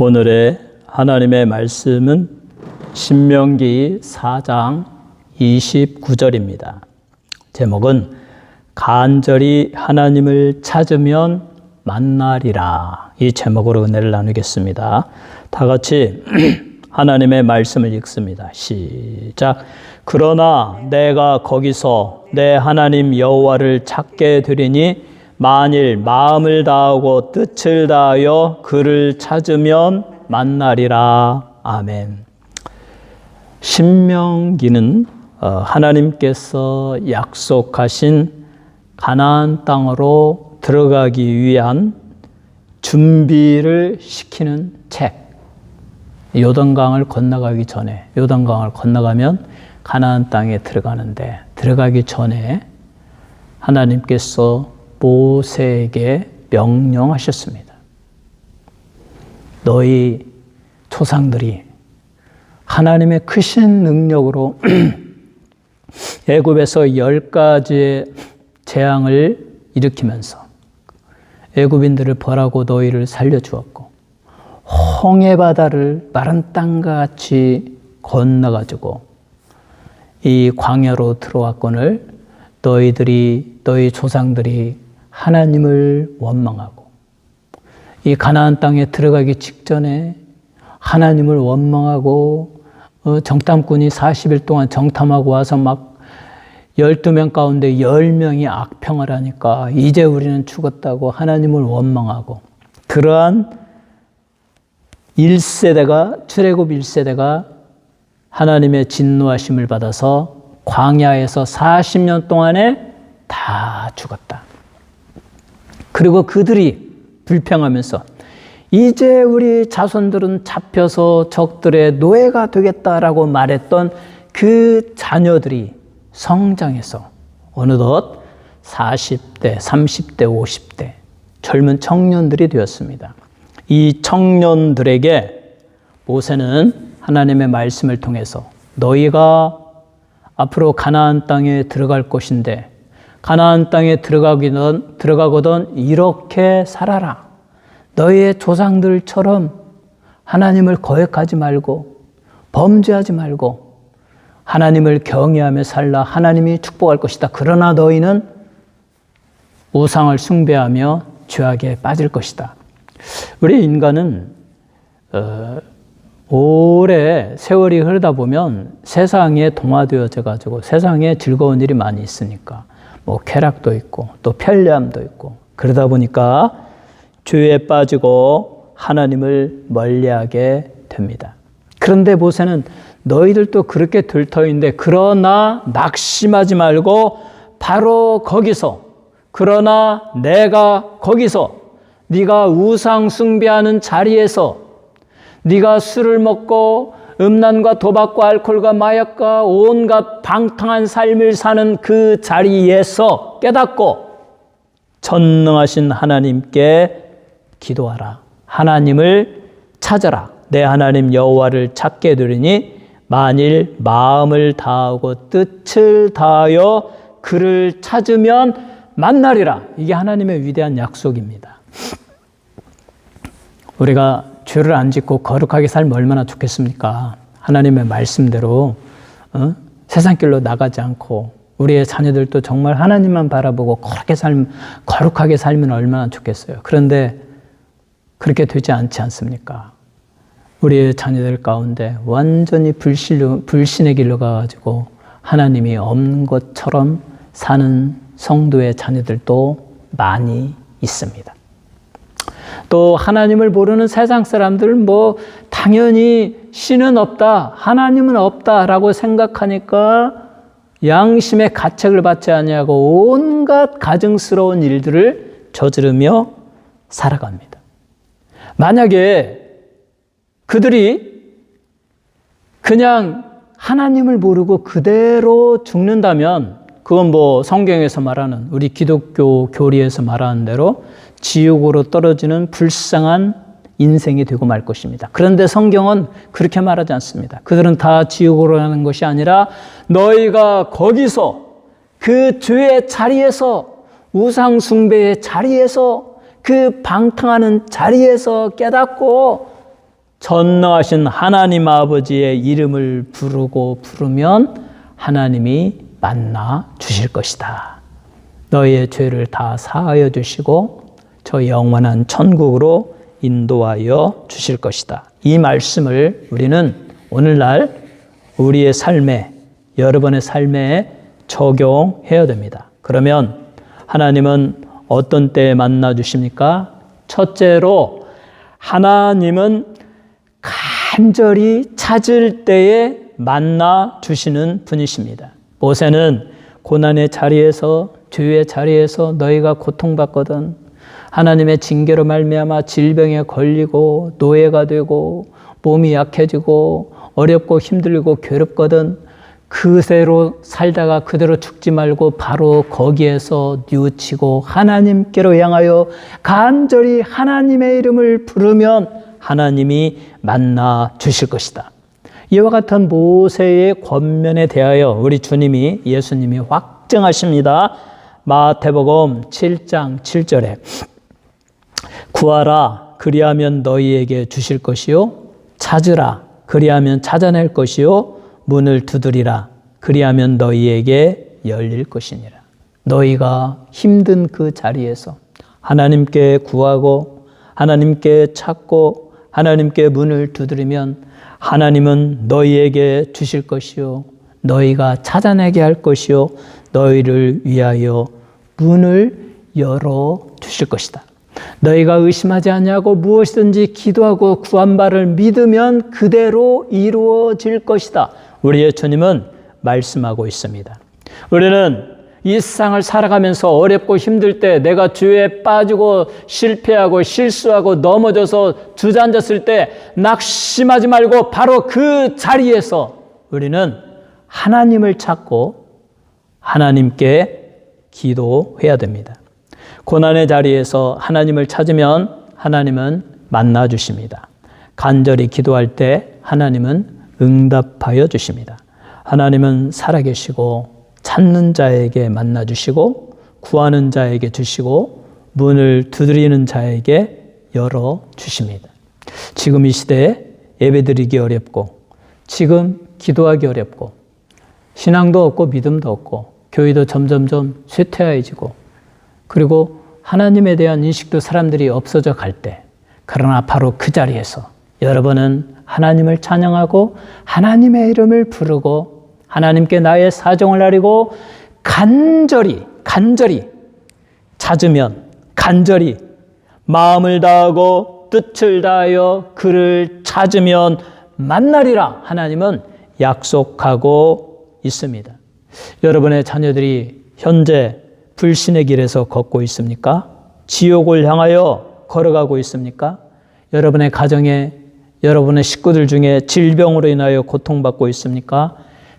오늘의 하나님의 말씀은 신명기 4장 29절입니다. 제목은 간절히 하나님을 찾으면 만나리라. 이 제목으로 은혜를 나누겠습니다. 다 같이 하나님의 말씀을 읽습니다. 시작. 그러나 내가 거기서 내 하나님 여호와를 찾게 되리니 만일 마음을 다하고 뜻을 다하여 그를 찾으면 만나리라. 아멘. 신명기는 하나님께서 약속하신 가나안 땅으로 들어가기 위한 준비를 시키는 책. 요단강을 건너가기 전에, 요단강을 건너가면 가나안 땅에 들어가는데, 들어가기 전에 하나님께서 모세에게 명령하셨습니다. 너희 조상들이 하나님의 크신 능력으로 애굽에서 10가지의 재앙을 일으키면서 애굽인들을 벌하고 너희를 살려주었고, 홍해 바다를 마른 땅과 같이 건너가지고 이 광야로 들어왔거늘 너희 조상들이 하나님을 원망하고 이 가나안 땅에 들어가기 직전에 하나님을 원망하고 정탐꾼이 40일 동안 정탐하고 와서 막 12명 가운데 10명이 악평을 하니까 이제 우리는 죽었다고 하나님을 원망하고, 그러한 1세대가 출애굽 1세대가 하나님의 진노하심을 받아서 광야에서 40년 동안에 다 죽었다. 그리고 그들이 불평하면서 이제 우리 자손들은 잡혀서 적들의 노예가 되겠다라고 말했던 그 자녀들이 성장해서 어느덧 40대, 30대, 50대 젊은 청년들이 되었습니다. 이 청년들에게 모세는 하나님의 말씀을 통해서 너희가 앞으로 가나안 땅에 들어갈 것인데 가나안 땅에 들어가거든 이렇게 살아라. 너희의 조상들처럼 하나님을 거역하지 말고 범죄하지 말고 하나님을 경외하며 살라. 하나님이 축복할 것이다. 그러나 너희는 우상을 숭배하며 죄악에 빠질 것이다. 우리 인간은 오래 세월이 흐르다 보면 세상에 동화되어져 가지고 세상에 즐거운 일이 많이 있으니까 뭐 쾌락도 있고 또 편리함도 있고 그러다 보니까 죄에 빠지고 하나님을 멀리하게 됩니다. 그런데 모세는 너희들도 그렇게 될 터인데 그러나 낙심하지 말고 바로 거기서, 그러나 내가 거기서 네가 우상 숭배하는 자리에서 네가 술을 먹고 음란과 도박과 알코올과 마약과 온갖 방탕한 삶을 사는 그 자리에서 깨닫고 전능하신 하나님께 기도하라. 하나님을 찾아라. 내 하나님 여호와를 찾게 되리니 만일 마음을 다하고 뜻을 다하여 그를 찾으면 만나리라. 이게 하나님의 위대한 약속입니다. 우리가 죄를 안 짓고 거룩하게 살면 얼마나 좋겠습니까? 하나님의 말씀대로 세상 길로 나가지 않고 우리의 자녀들도 정말 하나님만 바라보고 거룩하게 살면 얼마나 좋겠어요. 그런데 그렇게 되지 않지 않습니까? 우리의 자녀들 가운데 완전히 불신의 길로 가가지고 하나님이 없는 것처럼 사는 성도의 자녀들도 많이 있습니다. 또 하나님을 모르는 세상 사람들은 뭐 당연히 신은 없다, 하나님은 없다라고 생각하니까 양심의 가책을 받지 아니하고 온갖 가증스러운 일들을 저지르며 살아갑니다. 만약에 그들이 그냥 하나님을 모르고 그대로 죽는다면 그건 뭐 성경에서 말하는, 우리 기독교 교리에서 말하는 대로 지옥으로 떨어지는 불쌍한 인생이 되고 말 것입니다. 그런데 성경은 그렇게 말하지 않습니다. 그들은 다 지옥으로 가는 것이 아니라 너희가 거기서 그 죄의 자리에서, 우상 숭배의 자리에서, 그 방탕하는 자리에서 깨닫고 전능하신 하나님 아버지의 이름을 부르면 하나님이 만나 주실 것이다. 너희의 죄를 다 사하여 주시고 저 영원한 천국으로 인도하여 주실 것이다. 이 말씀을 우리는 오늘날 우리의 삶에, 여러분의 삶에 적용해야 됩니다. 그러면 하나님은 어떤 때에 만나 주십니까? 첫째로 하나님은 간절히 찾을 때에 만나 주시는 분이십니다. 모세는 고난의 자리에서, 죄의 자리에서 너희가 고통받거든 하나님의 징계로 말미암아 질병에 걸리고 노예가 되고 몸이 약해지고 어렵고 힘들고 괴롭거든 그대로 살다가 그대로 죽지 말고 바로 거기에서 뉘우치고 하나님께로 향하여 간절히 하나님의 이름을 부르면 하나님이 만나 주실 것이다. 이와 같은 모세의 권면에 대하여 우리 주님이, 예수님이 확증하십니다. 마태복음 7장 7절에 구하라 그리하면 너희에게 주실 것이요 찾으라 그리하면 찾아낼 것이요 문을 두드리라 그리하면 너희에게 열릴 것이니라. 너희가 힘든 그 자리에서 하나님께 구하고 하나님께 찾고 하나님께 문을 두드리면 하나님은 너희에게 주실 것이요 너희가 찾아내게 할 것이요 너희를 위하여 문을 열어 주실 것이다. 너희가 의심하지 아니하고 무엇이든지 기도하고 구한 바를 믿으면 그대로 이루어질 것이다. 우리의 주님은 말씀하고 있습니다. 우리는 이 세상을 살아가면서 어렵고 힘들 때 내가 죄에 빠지고 실패하고 실수하고 넘어져서 주저앉았을 때 낙심하지 말고 바로 그 자리에서 우리는 하나님을 찾고 하나님께 기도해야 됩니다. 고난의 자리에서 하나님을 찾으면 하나님은 만나 주십니다. 간절히 기도할 때 하나님은 응답하여 주십니다. 하나님은 살아계시고 찾는 자에게 만나 주시고 구하는 자에게 주시고 문을 두드리는 자에게 열어 주십니다. 지금 이 시대에 예배드리기 어렵고 지금 기도하기 어렵고 신앙도 없고 믿음도 없고 교회도 점점점 쇠퇴해지고 그리고 하나님에 대한 인식도 사람들이 없어져 갈 때, 그러나 바로 그 자리에서 여러분은 하나님을 찬양하고 하나님의 이름을 부르고 하나님께 나의 사정을 아뢰고 간절히 찾으면 간절히 마음을 다하고 뜻을 다하여 그를 찾으면 만나리라 하나님은 약속하고 있습니다. 여러분의 자녀들이 현재 불신의 길에서 걷고 있습니까? 지옥을 향하여 걸어가고 있습니까? 여러분의 가정에 여러분의 식구들 중에 질병으로 인하여 고통받고 있습니까?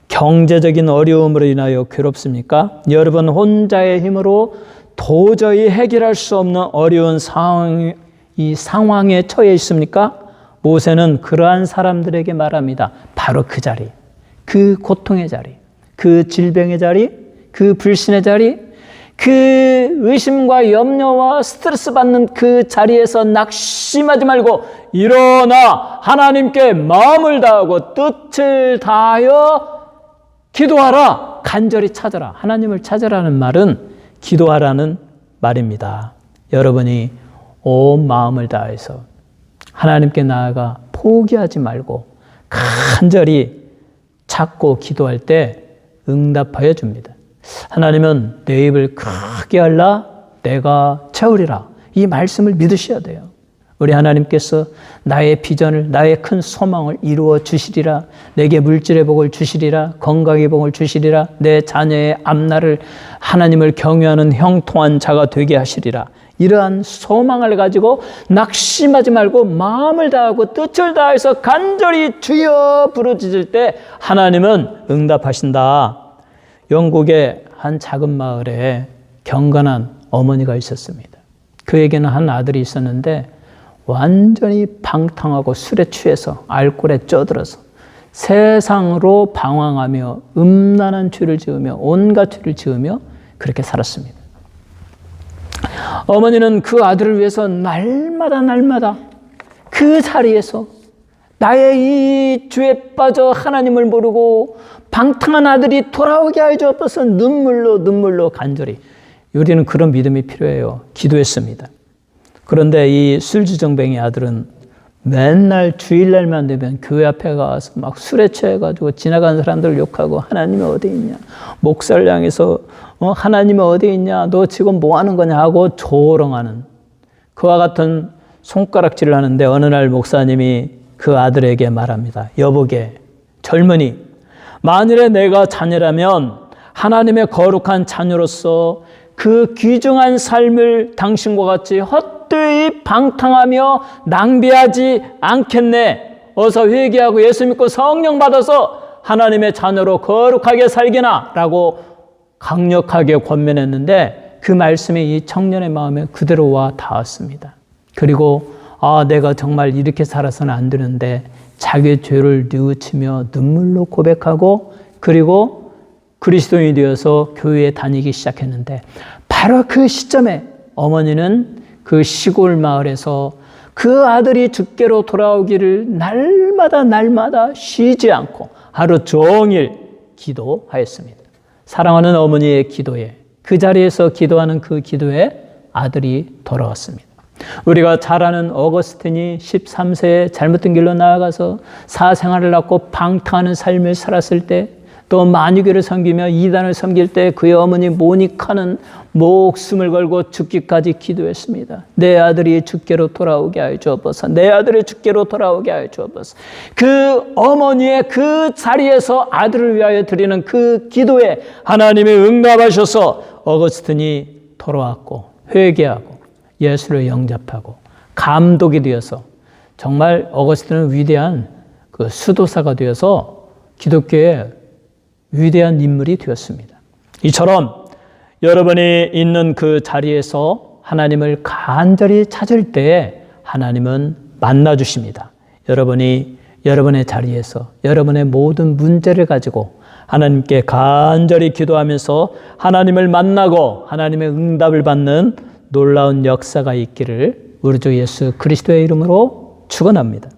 경제적인 어려움으로 인하여 괴롭습니까? 여러분 혼자의 힘으로 도저히 해결할 수 없는 어려운 이 상황에 처해 있습니까? 모세는 그러한 사람들에게 말합니다. 바로 그 자리, 그 고통의 자리, 그 질병의 자리, 그 불신의 자리, 그 의심과 염려와 스트레스 받는 그 자리에서 낙심하지 말고 일어나 하나님께 마음을 다하고 뜻을 다하여 기도하라. 간절히 찾아라. 하나님을 찾으라는 말은 기도하라는 말입니다. 여러분이 온 마음을 다해서 하나님께 나아가 포기하지 말고 간절히 찾고 기도할 때 응답하여 줍니다. 하나님은 내 입을 크게 열라 내가 채우리라. 이 말씀을 믿으셔야 돼요. 우리 하나님께서 나의 비전을, 나의 큰 소망을 이루어 주시리라. 내게 물질의 복을 주시리라. 건강의 복을 주시리라. 내 자녀의 앞날을 하나님을 경외하는 형통한 자가 되게 하시리라. 이러한 소망을 가지고 낙심하지 말고 마음을 다하고 뜻을 다해서 간절히 주여 부르짖을 때 하나님은 응답하신다. 영국의 한 작은 마을에 경건한 어머니가 있었습니다. 그에게는 한 아들이 있었는데 완전히 방탕하고 술에 취해서 알코올에 쪄들어서 세상으로 방황하며 음란한 죄를 지으며 온갖 죄를 지으며 그렇게 살았습니다. 어머니는 그 아들을 위해서 날마다 그 자리에서 나의 이 죄에 빠져 하나님을 모르고 방탕한 아들이 돌아오게 하여 주옵소서. 눈물로 간절히. 우리는 그런 믿음이 필요해요. 기도했습니다. 그런데 이 술주정뱅이 아들은 맨날 주일날만 되면 교회 앞에 가서 막 술에 취해가지고 지나가는 사람들 욕하고 하나님이 어디 있냐, 목사를 향해서 하나님이 어디 있냐, 너 지금 뭐 하는 거냐 하고 조롱하는 그와 같은 손가락질을 하는데 어느 날 목사님이 그 아들에게 말합니다. 여보게, 젊은이, 만일에 내가 자녀라면 하나님의 거룩한 자녀로서 그 귀중한 삶을 당신과 같이 헛되이 방탕하며 낭비하지 않겠네. 어서 회개하고 예수 믿고 성령 받아서 하나님의 자녀로 거룩하게 살기나 라고 강력하게 권면했는데 그 말씀이 이 청년의 마음에 그대로 와 닿았습니다. 그리고 내가 정말 이렇게 살아서는 안 되는데 자기의 죄를 뉘우치며 눈물로 고백하고 그리고 그리스도인이 되어서 교회에 다니기 시작했는데 바로 그 시점에 어머니는 그 시골 마을에서 그 아들이 주께로 돌아오기를 날마다 쉬지 않고 하루 종일 기도하였습니다. 사랑하는 어머니의 기도에, 그 자리에서 기도하는 그 기도에 아들이 돌아왔습니다. 우리가 잘 아는 어거스틴이 13세에 잘못된 길로 나아가서 사생활을 낳고 방탕하는 삶을 살았을 때, 또 만유교를 섬기며 이단을 섬길 때 그의 어머니 모니카는 목숨을 걸고 죽기까지 기도했습니다. 내 아들이 주께로 돌아오게 하여 주옵소서. 내 아들이 주께로 돌아오게 하여 주옵소서. 그 어머니의 그 자리에서 아들을 위하여 드리는 그 기도에 하나님이 응답하셔서 어거스틴이 돌아왔고 회개하고 예수를 영접하고 감독이 되어서 정말 어거스틴은 위대한 그 수도사가 되어서 기독교의 위대한 인물이 되었습니다. 이처럼 여러분이 있는 그 자리에서 하나님을 간절히 찾을 때 하나님은 만나주십니다. 여러분이 여러분의 자리에서 여러분의 모든 문제를 가지고 하나님께 간절히 기도하면서 하나님을 만나고 하나님의 응답을 받는 놀라운 역사가 있기를 우리 주 예수 그리스도의 이름으로 축원합니다.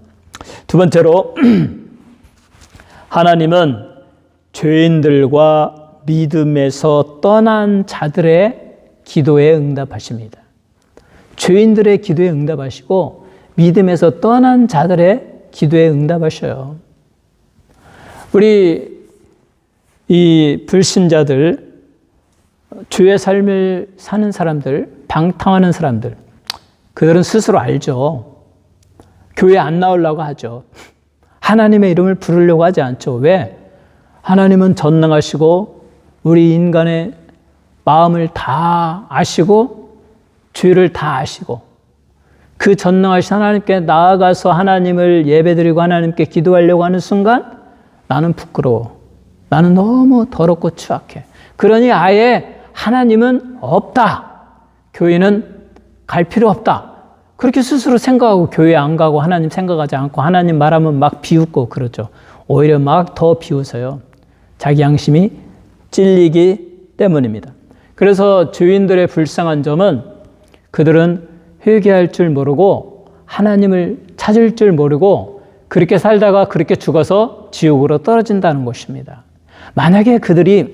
두 번째로 하나님은 죄인들과 믿음에서 떠난 자들의 기도에 응답하십니다. 죄인들의 기도에 응답하시고 믿음에서 떠난 자들의 기도에 응답하셔요. 우리 이 불신자들, 주의 삶을 사는 사람들, 방탕하는 사람들, 그들은 스스로 알죠. 교회 안 나오려고 하죠. 하나님의 이름을 부르려고 하지 않죠. 왜? 하나님은 전능하시고 우리 인간의 마음을 다 아시고 죄를 다 아시고 그 전능하신 하나님께 나아가서 하나님을 예배드리고 하나님께 기도하려고 하는 순간 나는 부끄러워. 나는 너무 더럽고 추악해. 그러니 아예 하나님은 없다. 교회는 갈 필요 없다. 그렇게 스스로 생각하고 교회 안 가고 하나님 생각하지 않고 하나님 말하면 막 비웃고 그러죠. 오히려 막 더 비웃어요. 자기 양심이 찔리기 때문입니다. 그래서 죄인들의 불쌍한 점은 그들은 회개할 줄 모르고 하나님을 찾을 줄 모르고 그렇게 살다가 그렇게 죽어서 지옥으로 떨어진다는 것입니다. 만약에 그들이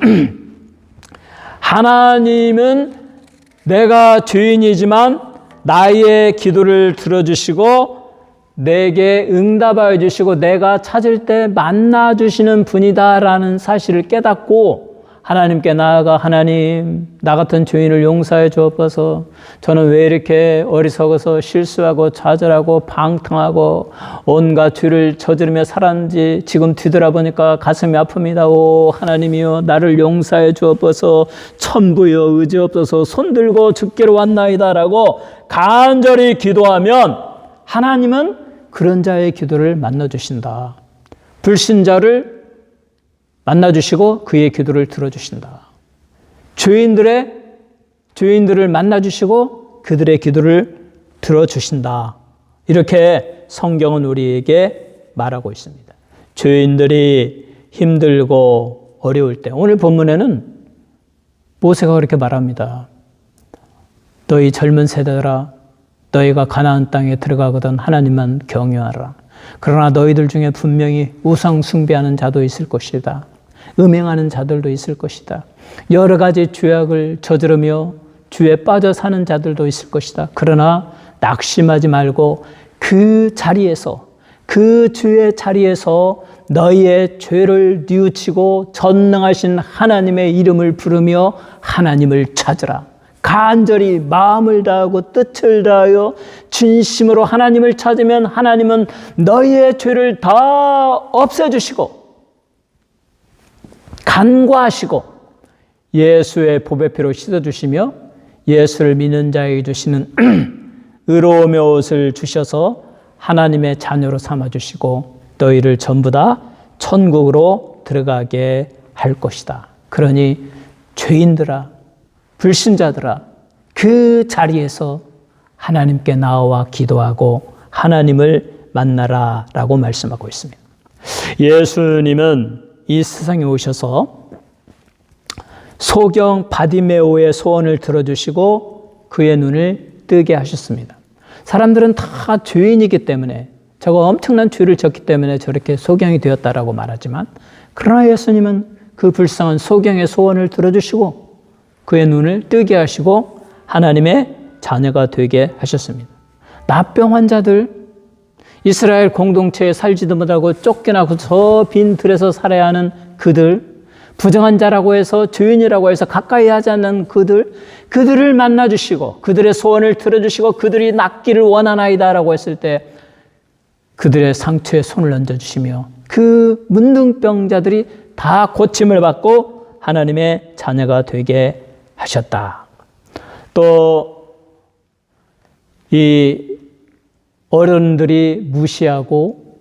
하나님은 내가 죄인이지만 나의 기도를 들어주시고 내게 응답하여 주시고 내가 찾을 때 만나주시는 분이다라는 사실을 깨닫고 하나님께 나아가 하나님, 나 같은 죄인을 용서해 주옵소서. 저는 왜 이렇게 어리석어서 실수하고 좌절하고 방탕하고 온갖 죄를 저지르며 살았는지 지금 뒤돌아보니까 가슴이 아픕니다. 오 하나님이여 나를 용서해 주옵소서. 천부여 의지옵소서. 손들고 죽기로 왔나이다 라고 간절히 기도하면 하나님은 그런 자의 기도를 만나주신다. 불신자를 만나주시고 그의 기도를 들어주신다. 죄인들을 만나주시고 그들의 기도를 들어주신다. 이렇게 성경은 우리에게 말하고 있습니다. 죄인들이 힘들고 어려울 때, 오늘 본문에는 모세가 그렇게 말합니다. 너희 젊은 세대들아, 너희가 가나안 땅에 들어가거든 하나님만 경외하라. 그러나 너희들 중에 분명히 우상 숭배하는 자도 있을 것이다. 음행하는 자들도 있을 것이다. 여러 가지 죄악을 저지르며 죄에 빠져 사는 자들도 있을 것이다. 그러나 낙심하지 말고 그 자리에서, 그 주의 자리에서 너희의 죄를 뉘우치고 전능하신 하나님의 이름을 부르며 하나님을 찾으라. 간절히 마음을 다하고 뜻을 다하여 진심으로 하나님을 찾으면 하나님은 너희의 죄를 다 없애주시고 간과하시고 예수의 보배 피로 씻어주시며 예수를 믿는 자에게 주시는 의로움의 옷을 주셔서 하나님의 자녀로 삼아주시고 너희를 전부 다 천국으로 들어가게 할 것이다. 그러니 죄인들아, 불신자들아, 그 자리에서 하나님께 나와 기도하고 하나님을 만나라 라고 말씀하고 있습니다. 예수님은 이 세상에 오셔서 소경 바디메오의 소원을 들어주시고 그의 눈을 뜨게 하셨습니다. 사람들은 다 죄인이기 때문에 저거 엄청난 죄를 졌기 때문에 저렇게 소경이 되었다라고 말하지만 그러나 예수님은 그 불쌍한 소경의 소원을 들어주시고 그의 눈을 뜨게 하시고 하나님의 자녀가 되게 하셨습니다. 납병 환자들, 이스라엘 공동체에 살지도 못하고 쫓겨나고 저 빈 들에서 살아야 하는 그들, 부정한 자라고 해서 죄인이라고 해서 가까이 하지 않는 그들을 만나주시고 그들의 소원을 들어주시고 그들이 낫기를 원하나이다라고 했을 때 그들의 상처에 손을 얹어주시며 그 문둥병자들이 다 고침을 받고 하나님의 자녀가 되게 하셨다. 또 이 어른들이 무시하고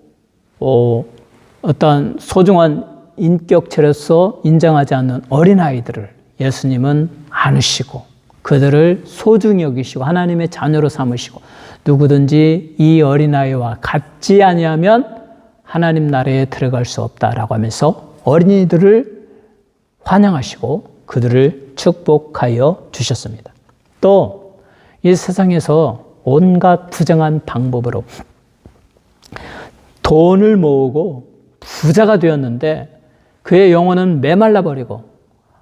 어떤 소중한 인격체로서 인정하지 않는 어린아이들을 예수님은 안으시고 그들을 소중히 여기시고 하나님의 자녀로 삼으시고 누구든지 이 어린아이와 같지 아니하면 하나님 나라에 들어갈 수 없다라고 하면서 어린이들을 환영하시고 그들을 축복하여 주셨습니다. 또 이 세상에서 온갖 부정한 방법으로 돈을 모으고 부자가 되었는데 그의 영혼은 메말라 버리고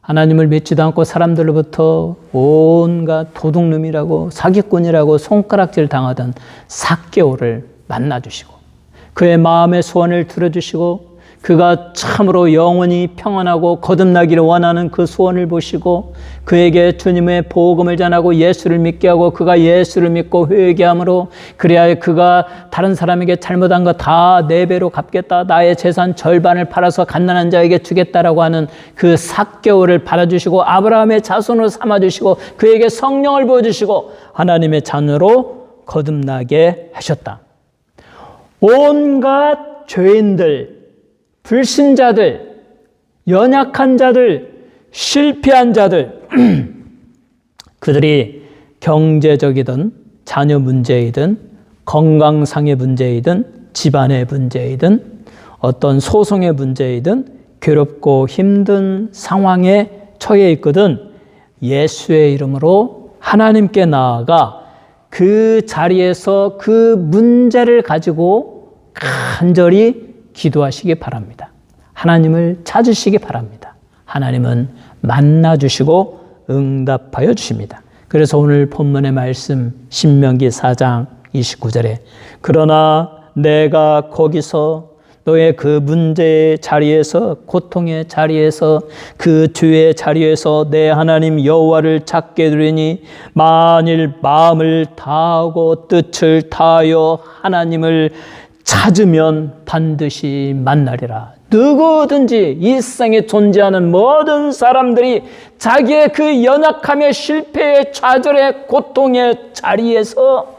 하나님을 믿지도 않고 사람들로부터 온갖 도둑놈이라고 사기꾼이라고 손가락질 당하던 삭개오를 만나주시고 그의 마음의 소원을 들어주시고 그가 참으로 영원히 평안하고 거듭나기를 원하는 그 소원을 보시고 그에게 주님의 복음을 전하고 예수를 믿게 하고 그가 예수를 믿고 회개함으로 그래야 그가 다른 사람에게 잘못한 거 다 4배로 갚겠다. 나의 재산 절반을 팔아서 갓난한 자에게 주겠다라고 하는 그 삭개오를 받아주시고 아브라함의 자손으로 삼아주시고 그에게 성령을 부어주시고 하나님의 자녀로 거듭나게 하셨다. 온갖 죄인들, 불신자들, 연약한 자들, 실패한 자들, 그들이 경제적이든 자녀 문제이든 건강상의 문제이든 집안의 문제이든 어떤 소송의 문제이든 괴롭고 힘든 상황에 처해 있거든 예수의 이름으로 하나님께 나아가 그 자리에서 그 문제를 가지고 간절히 기도하시기 바랍니다. 하나님을 찾으시기 바랍니다. 하나님은 만나주시고 응답하여 주십니다. 그래서 오늘 본문의 말씀 신명기 4장 29절에 그러나 내가 거기서 너의 그 문제의 자리에서 고통의 자리에서 그 죄의 자리에서 내 하나님 여호와를 찾게 되리니 만일 마음을 다하고 뜻을 다하여 하나님을 찾으면 반드시 만나리라. 누구든지 이 세상에 존재하는 모든 사람들이 자기의 그 연약함의 실패의 좌절의 고통의 자리에서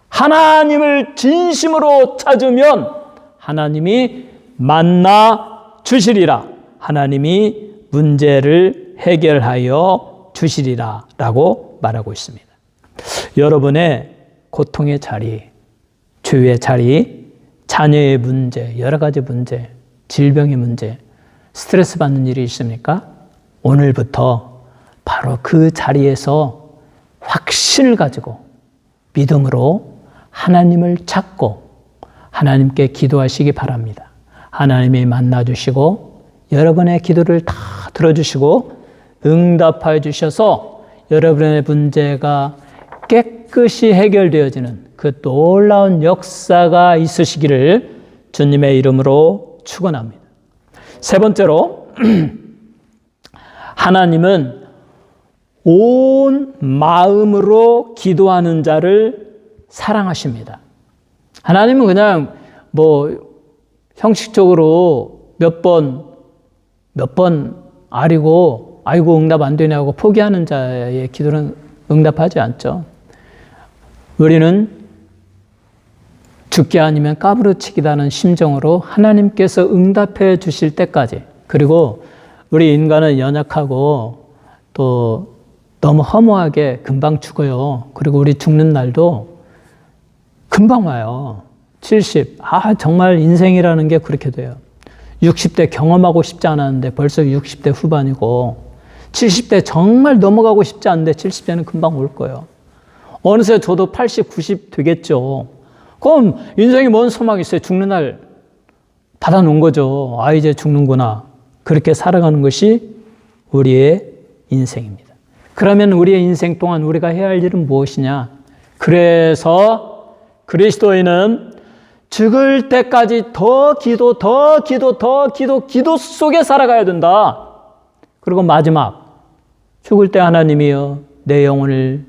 하나님을 진심으로 찾으면 하나님이 만나 주시리라. 하나님이 문제를 해결하여 주시리라 라고 말하고 있습니다. 여러분의 고통의 자리, 죄의 자리, 자녀의 문제, 여러 가지 문제, 질병의 문제, 스트레스 받는 일이 있습니까? 오늘부터 바로 그 자리에서 확신을 가지고 믿음으로 하나님을 찾고 하나님께 기도하시기 바랍니다. 하나님이 만나주시고 여러분의 기도를 다 들어주시고 응답하여 주셔서 여러분의 문제가 깨끗이 해결되어지는 그 놀라운 역사가 있으시기를 주님의 이름으로 축원합니다. 세 번째로 하나님은 온 마음으로 기도하는 자를 사랑하십니다. 하나님은 그냥 형식적으로 몇 번 아이고 응답 안 되냐고 포기하는 자의 기도는 응답하지 않죠. 우리는 죽기 아니면 까부러치기다는 심정으로 하나님께서 응답해 주실 때까지, 그리고 우리 인간은 연약하고 또 너무 허무하게 금방 죽어요. 그리고 우리 죽는 날도 금방 와요. 70, 정말 인생이라는 게 그렇게 돼요. 60대 경험하고 싶지 않았는데 벌써 60대 후반이고, 70대 정말 넘어가고 싶지 않은데 70대는 금방 올 거예요. 어느새 저도 80, 90 되겠죠. 그럼 인생이 뭔 소망이 있어요? 죽는 날 받아놓은 거죠. 이제 죽는구나. 그렇게 살아가는 것이 우리의 인생입니다. 그러면 우리의 인생 동안 우리가 해야 할 일은 무엇이냐? 그래서 그리스도인은 죽을 때까지 더 기도 속에 살아가야 된다. 그리고 마지막, 죽을 때 하나님이여 내 영혼을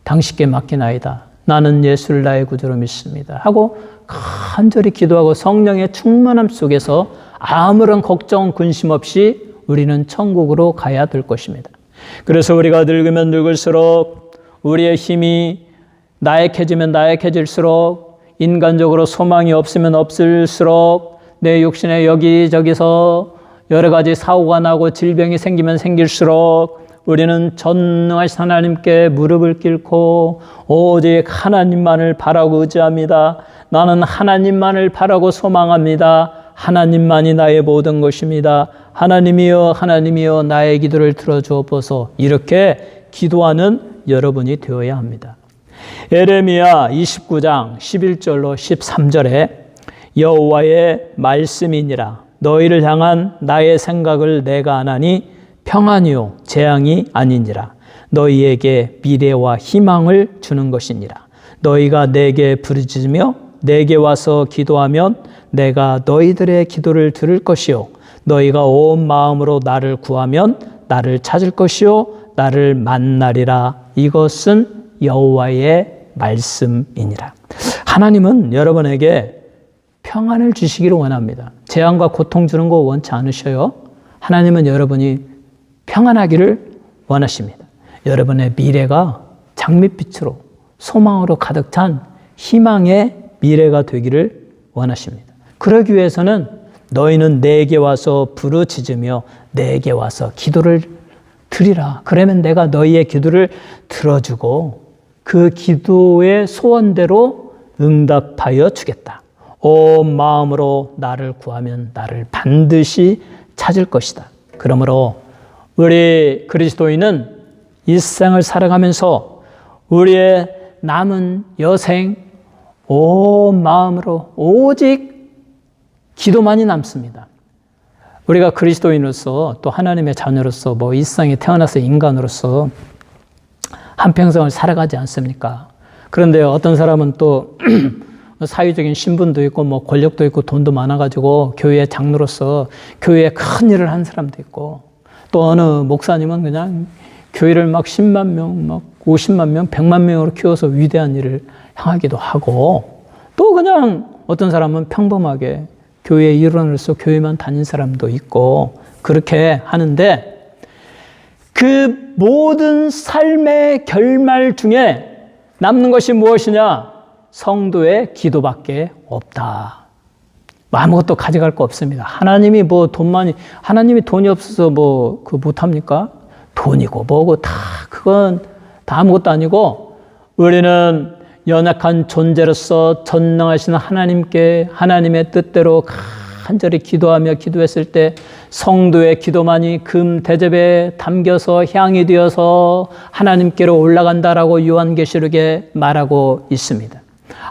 당신께 맡기나이다. 나는 예수를 나의 구주로 믿습니다. 하고 간절히 기도하고 성령의 충만함 속에서 아무런 걱정, 근심 없이 우리는 천국으로 가야 될 것입니다. 그래서 우리가 늙으면 늙을수록 우리의 힘이 나약해지면 나약해질수록 인간적으로 소망이 없으면 없을수록 내 육신에 여기저기서 여러 가지 사고가 나고 질병이 생기면 생길수록 우리는 전능하신 하나님께 무릎을 꿇고 오직 하나님만을 바라고 의지합니다. 나는 하나님만을 바라고 소망합니다. 하나님만이 나의 모든 것입니다. 하나님이여 나의 기도를 들어주옵소서. 이렇게 기도하는 여러분이 되어야 합니다. 에레미야 29장 11절로 13절에 여호와의 말씀이니라. 너희를 향한 나의 생각을 내가 아나니 평안이요 재앙이 아니니라. 너희에게 미래와 희망을 주는 것이니라. 너희가 내게 부르짖으며 내게 와서 기도하면 내가 너희들의 기도를 들을 것이요 너희가 온 마음으로 나를 구하면 나를 찾을 것이요 나를 만나리라. 이것은 여호와의 말씀이니라. 하나님은 여러분에게 평안을 주시기를 원합니다. 재앙과 고통 주는 거 원치 않으셔요. 하나님은 여러분이 평안하기를 원하십니다. 여러분의 미래가 장밋빛으로 소망으로 가득 찬 희망의 미래가 되기를 원하십니다. 그러기 위해서는 너희는 내게 와서 부르짖으며 내게 와서 기도를 드리라. 그러면 내가 너희의 기도를 들어주고 그 기도의 소원대로 응답하여 주겠다. 온 마음으로 나를 구하면 나를 반드시 찾을 것이다. 그러므로 우리 그리스도인은 일생을 살아가면서 우리의 남은 여생 온 마음으로 오직 기도만이 남습니다. 우리가 그리스도인으로서 또 하나님의 자녀로서 이 세상에 태어나서 인간으로서 한평생을 살아가지 않습니까? 그런데 어떤 사람은 또 사회적인 신분도 있고 권력도 있고 돈도 많아가지고 교회 장로로서 교회에 큰 일을 한 사람도 있고, 또 어느 목사님은 그냥 교회를 10만 명, 50만 명, 100만 명으로 키워서 위대한 일을 향하기도 하고, 또 그냥 어떤 사람은 평범하게 교회의 일원으로서 교회만 다닌 사람도 있고, 그렇게 하는데 그 모든 삶의 결말 중에 남는 것이 무엇이냐? 성도의 기도밖에 없다. 아무것도 가져갈 거 없습니다. 하나님이 하나님이 돈이 없어서 못합니까? 돈이고 뭐고 그건 다 아무것도 아니고, 우리는 연약한 존재로서 전능하신 하나님께 하나님의 뜻대로 간절히 기도하며 기도했을 때 성도의 기도만이 금 대접에 담겨서 향이 되어서 하나님께로 올라간다라고 요한계시록에 말하고 있습니다.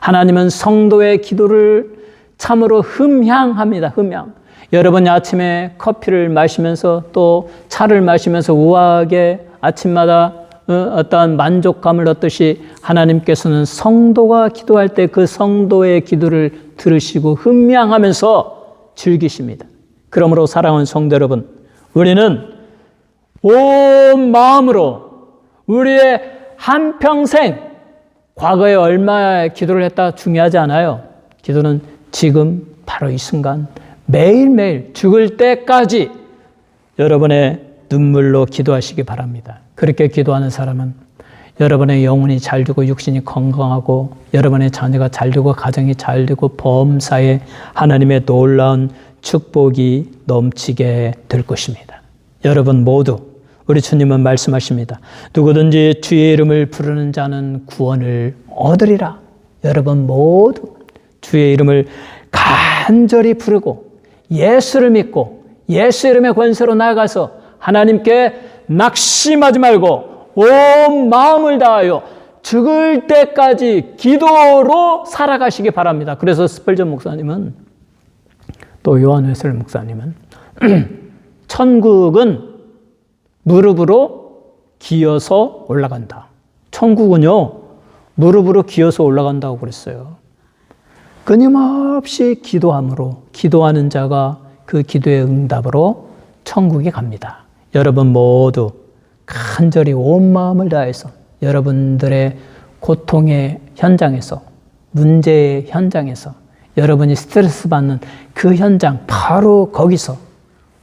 하나님은 성도의 기도를 참으로 흠향합니다. 흠향. 여러분이 아침에 커피를 마시면서 또 차를 마시면서 우아하게 아침마다 어떠한 만족감을 얻듯이 하나님께서는 성도가 기도할 때 그 성도의 기도를 들으시고 흠향하면서 즐기십니다. 그러므로 사랑하는 성도 여러분, 우리는 온 마음으로 우리의 한평생 과거에 얼마나 기도를 했다 중요하지 않아요. 기도는 지금 바로 이 순간 매일매일 죽을 때까지 여러분의 눈물로 기도하시기 바랍니다. 그렇게 기도하는 사람은 여러분의 영혼이 잘 되고 육신이 건강하고 여러분의 자녀가 잘 되고 가정이 잘 되고 범사에 하나님의 놀라운 축복이 넘치게 될 것입니다. 여러분 모두 우리 주님은 말씀하십니다. 누구든지 주의 이름을 부르는 자는 구원을 얻으리라. 여러분 모두 주의 이름을 간절히 부르고 예수를 믿고 예수 이름의 권세로 나아가서 하나님께 낙심하지 말고 온 마음을 다하여 죽을 때까지 기도로 살아가시기 바랍니다. 그래서 스펄전 목사님은 또 요한 웨슬리 목사님은 천국은 무릎으로 기어서 올라간다. 천국은요 무릎으로 기어서 올라간다고 그랬어요. 끊임없이 기도함으로 기도하는 자가 그 기도의 응답으로 천국에 갑니다. 여러분 모두 간절히 온 마음을 다해서 여러분들의 고통의 현장에서 문제의 현장에서 여러분이 스트레스 받는 그 현장 바로 거기서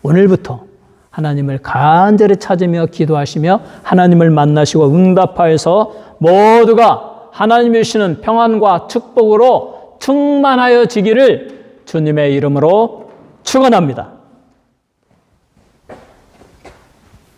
오늘부터 하나님을 간절히 찾으며 기도하시며 하나님을 만나시고 응답하여서 모두가 하나님이 주시는 평안과 축복으로 충만하여지기를 주님의 이름으로 축원합니다.